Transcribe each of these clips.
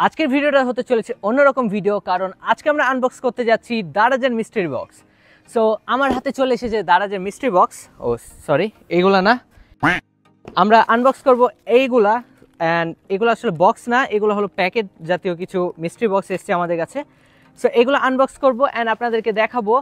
আজকের ভিডিওটা হতে চলেছে অন্যরকম ভিডিও, কারণ আজকে আমরা আনবক্স করতে যাচ্ছি দারাজের মিস্ট্রি বক্স। সো আমার হাতে চলে এসেছে দারাজের মিস্ট্রি বক্স। ও সরি, এইগুলা না, আমরা আনবক্স করব এইগুলা। অ্যান্ড এগুলো আসলে বক্স না, এগুলো হলো প্যাকেট জাতীয় কিছু মিস্ট্রি বক্স এসছে আমাদের কাছে। সো এগুলো আনবক্স করব অ্যান্ড আপনাদেরকে দেখাবো।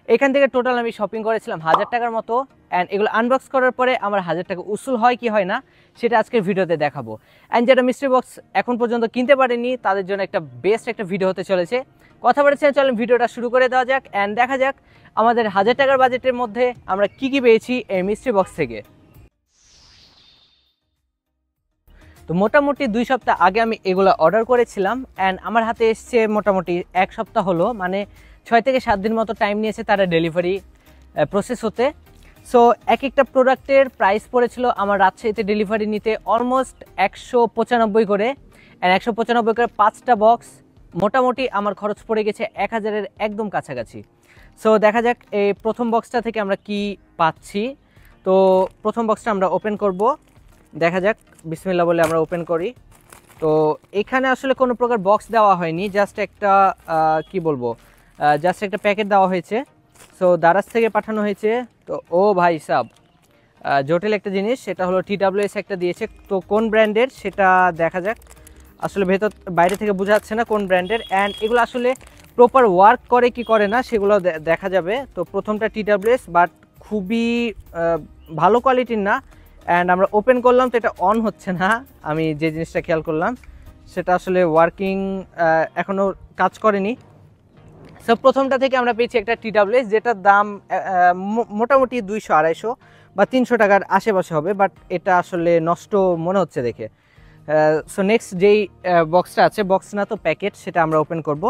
এখান থেকে টোটাল আমি শপিং করেছিলাম 1000 টাকার মতো। অ্যান্ড এগুলো আনবক্স করার পরে আমার 1000 টাকা উসুল হয় কি হয় না সেটা আজকের ভিডিওতে দেখাবো। অ্যান্ড যেটা মিস্ট্রি বক্স এখন পর্যন্ত কিনতে পারেনি তাদের জন্য একটা বেস্ট একটা ভিডিও হতে চলেছে। কথা বলেছেন, চলেন ভিডিওটা শুরু করে দেওয়া যাক অ্যান্ড দেখা যাক আমাদের 1000 টাকার বাজেটের মধ্যে আমরা কি কি পেয়েছি এই মিস্ট্রি বক্স থেকে। তো মোটামুটি 2 সপ্তাহ আগে আমি এগুলো অর্ডার করেছিলাম অ্যান্ড আমার হাতে এসছে মোটামুটি 1 সপ্তাহ হলো, মানে 6 থেকে 7 দিন মতো টাইম নিয়েছে তারা ডেলিভারি প্রসেস হতে। সো এক একটা প্রোডাক্টের প্রাইস পড়েছিল আমার রাজশাহীতে ডেলিভারি নিতে অলমোস্ট 195 করে। অ্যান্ড 195 করে 5টা বক্স, মোটামুটি আমার খরচ পড়ে গেছে 1000-এর একদম কাছাকাছি। সো দেখা যাক এই প্রথম বক্সটা থেকে আমরা কি পাচ্ছি। তো প্রথম বক্সটা আমরা ওপেন করব, দেখা যাক। বিসমিল্লাহ বলে আমরা ওপেন করি। তো এখানে আসলে কোনো প্রকার বক্স দেওয়া হয়নি, জাস্ট একটা কি বলবো, জাস্ট একটা প্যাকেট দেওয়া হয়েছে। সো দারাজ থেকে পাঠানো হয়েছে। তো ও ভাই সাব, জটিল একটা জিনিস, সেটা হলো TWS একটা দিয়েছে। তো কোন ব্র্যান্ডের সেটা দেখা যাক। আসলে ভেতর বাইরে থেকে বোঝা যাচ্ছে না কোন ব্র্যান্ডের। অ্যান্ড এগুলো আসলে প্রপার ওয়ার্ক করে কি করে না সেগুলো দেখা যাবে। তো প্রথমটা TWS, বাট খুবই ভালো কোয়ালিটির না। অ্যান্ড আমরা ওপেন করলাম তো এটা অন হচ্ছে না। আমি যে জিনিসটা খেয়াল করলাম সেটা আসলে ওয়ার্কিং এখনও কাজ করেনি। সো প্রথমটা থেকে আমরা পেয়েছি একটা TWS, যেটার দাম মোটামুটি 200-250 বা 300 টাকার আশেপাশে হবে, বাট এটা আসলে নষ্ট মনে হচ্ছে দেখে। সো নেক্সট যেই বক্সটা আছে, বক্স না তো প্যাকেট, সেটা আমরা ওপেন করব।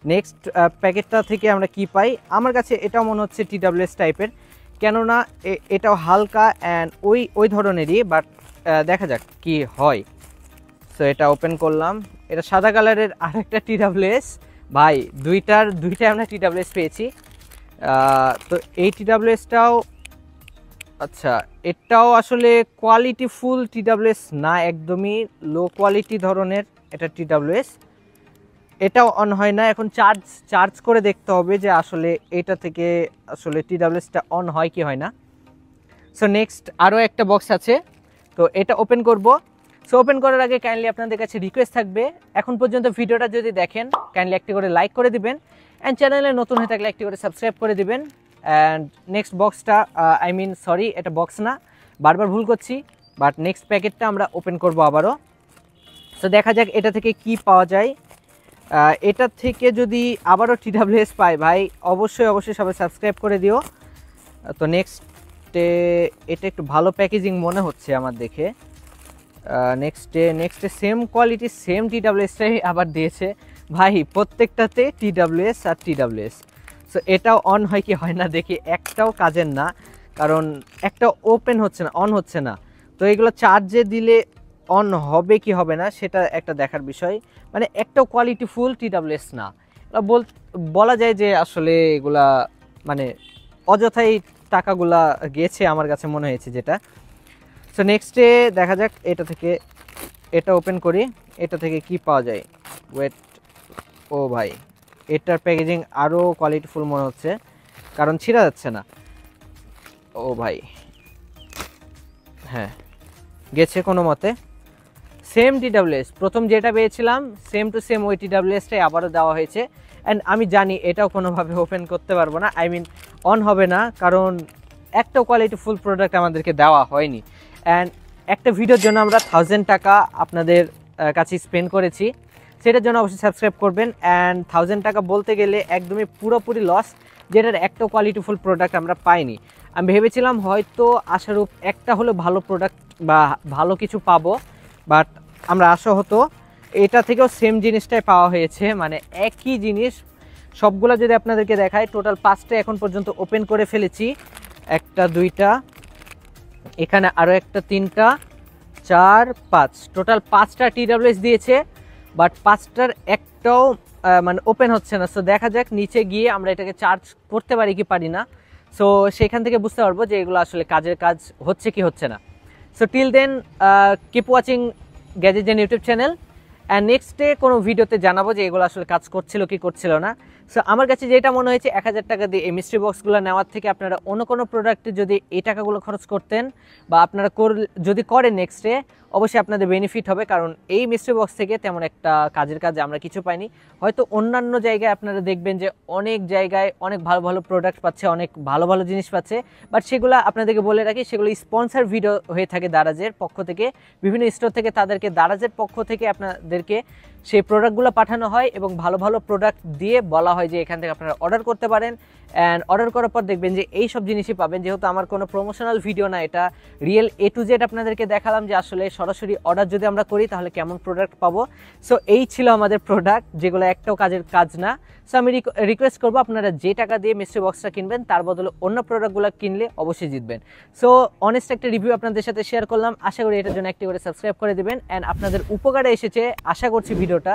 নেক্সট প্যাকেটটা থেকে আমরা কি পাই, আমার কাছে এটাও মনে হচ্ছে TWS টাইপের, কেননা এটাও হালকা অ্যান্ড ওই ধরনেরই, বাট দেখা যাক কি হয়। সো এটা ওপেন করলাম, এটা সাদা কালারের আরেকটা TWS। ভাই দুইটাই আমরা TWS পেয়েছি। তো এই TWSটাও, আচ্ছা এটাও আসলে কোয়ালিটি ফুল TWS না, একদমই লো কোয়ালিটি ধরনের এটা TWS। এটাও অন হয় না, এখন চার্জ করে দেখতে হবে যে আসলে এটা থেকে আসলে TWSটা অন হয় কি হয় না। সো নেক্সট আরও একটা বক্স আছে, তো এটা ওপেন করব। সো ওপেন করার আগে কাইন্ডলি আপনাদের কাছে রিকোয়েস্ট থাকবে, এখন পর্যন্ত ভিডিওটা যদি দেখেন কাইন্ডলি একটি করে লাইক করে দিবেন অ্যান্ড চ্যানেলে নতুন হয়ে থাকলে একটি করে সাবস্ক্রাইব করে দিবেন। অ্যান্ড নেক্সট বক্সটা সরি এটা বক্স না, বারবার ভুল করছি, বাট নেক্সট প্যাকেটটা আমরা ওপেন করব আবারও। সো দেখা যাক এটা থেকে কি পাওয়া যায়। এটা থেকে যদি আবারও TWS পাই ভাই, অবশ্যই সবাই সাবস্ক্রাইব করে দিও। তো নেক্সটে এটা একটু ভালো প্যাকেজিং মনে হচ্ছে আমার দেখে। নেক্সটে সেম কোয়ালিটি সেম TWSটাই আবার দিয়েছে ভাই, প্রত্যেকটাতে TWS আর TWS। সো এটাও অন হয় কি হয় না দেখি, একটাও কাজের না, কারণ একটা ওপেন হচ্ছে না, অন হচ্ছে না। তো এগুলো চার্জে দিলে অন হবে কি হবে না সেটা একটা দেখার বিষয়, মানে একটাও কোয়ালিটি ফুল TWS না। বলা যায় যে আসলে এগুলা মানে অযথাই টাকাগুলা গেছে আমার কাছে মনে হয়েছে যেটা। সো নেক্সটে দেখা যাক এটা থেকে, এটা ওপেন করি, এটা থেকে কি পাওয়া যায়। ওয়েট, ও ভাই এটার প্যাকেজিং আরও কোয়ালিটিফুল মনে হচ্ছে, কারণ ছিঁড়া যাচ্ছে না। ও ভাই হ্যাঁ গেছে কোনো মতে। সেম TWS, প্রথম যেটা পেয়েছিলাম সেম টু সেম ওই TWSটাই আবারও দেওয়া হয়েছে। অ্যান্ড আমি জানি এটাও কোনোভাবে ওপেন করতে পারবো না, অন হবে না, কারণ একটা কোয়ালিটিফুল প্রোডাক্ট আমাদেরকে দেওয়া হয়নি। অ্যান্ড একটা ভিডিওর জন্য আমরা 1000 টাকা আপনাদের কাছে স্পেন্ড করেছি, সেটার জন্য অবশ্যই সাবস্ক্রাইব করবেন। অ্যান্ড 1000 টাকা বলতে গেলে একদমই পুরোপুরি লস, যেটার একটা কোয়ালিটিফুল প্রোডাক্ট আমরা পাইনি। আমি ভেবেছিলাম হয়তো আশারূপ একটা হলো ভালো প্রোডাক্ট বা ভালো কিছু পাবো, বাট আমরা আশা হতো এটা থেকেও সেম জিনিসটাই পাওয়া হয়েছে, মানে একই জিনিস। সবগুলো যদি আপনাদেরকে দেখায়, টোটাল 5টা এখন পর্যন্ত ওপেন করে ফেলেছি। একটা, দুইটা, এখানে আরও একটা, 3টা, 4, 5, টোটাল 5টা TWS দিয়েছে, বাট 5টার একটাও মানে ওপেন হচ্ছে না। সো দেখা যাক নিচে গিয়ে আমরা এটাকে চার্জ করতে পারি কি পারি না। সো সেখান থেকে বুঝতে পারবো যে এগুলো আসলে কাজের কাজ হচ্ছে কি হচ্ছে না। So till then keep watching Gadget Gen YouTube channel and next day কোনো ভিডিওতে জানাবো যে এগুলো আসলে কাজ করছিল কি করছিল না। সো আমার কাছে যেটা মনে হয়েছে 1000 টাকা দিয়ে এই মিস্ট্রি বক্সগুলো নেওয়ার থেকে আপনারা অন্য কোনো প্রোডাক্টে যদি এই টাকাগুলো খরচ করতেন বা আপনারা যদি করেন নেক্সট ডে, অবশ্যই আপনাদের বেনিফিট হবে। কারণ এই মিস্ট্রি বক্স থেকে তেমন একটা কাজের কাজে আমরা কিছু পাইনি। হয়তো অন্যান্য জায়গায় আপনারা দেখবেন যে অনেক জায়গায় অনেক ভালো ভালো প্রোডাক্ট পাচ্ছে, অনেক ভালো ভালো জিনিস পাচ্ছে, বাট সেগুলো আপনাদেরকে বলে রাখি সেগুলো স্পন্সর ভিডিও হয়ে থাকে দারাজের পক্ষ থেকে, বিভিন্ন স্টোর থেকে তাদেরকে দারাজের পক্ষ থেকে আপনাদেরকে সেই প্রোডাক্টগুলো পাঠানো হয় এবং ভালো ভালো প্রোডাক্ট দিয়ে বলা হয় যে এখান থেকে আপনারা অর্ডার করতে পারেন। অ্যান্ড অর্ডার করার পর দেখবেন যে এই সব জিনিসই পাবেন। যেহেতু আমার কোনো প্রমোশনাল ভিডিও না, এটা রিয়েল A to Z আপনাদেরকে দেখালাম যে আসলে সরাসরি অর্ডার যদি আমরা করি তাহলে কেমন প্রোডাক্ট পাবো। সো এই ছিল আমাদের প্রোডাক্ট, যেগুলো একটাও কাজের কাজ না। সো আমি রিকোয়েস্ট করবো আপনারা যে টাকা দিয়ে মিস্ট্রি বক্সটা কিনবেন তার বদলে অন্য প্রোডাক্টগুলো কিনলে অবশ্যই জিতবেন। সো অনেস্ট একটা রিভিউ আপনাদের সাথে শেয়ার করলাম, আশা করি এটার জন্য একটি করে সাবস্ক্রাইব করে দেবেন। অ্যান্ড আপনাদের উপকারে এসেছে আশা করছি ভিডিওটা।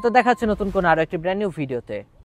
তো দেখা হচ্ছে নতুন কোনো আরও একটি ব্র্যান্ড নিউ ভিডিওতে।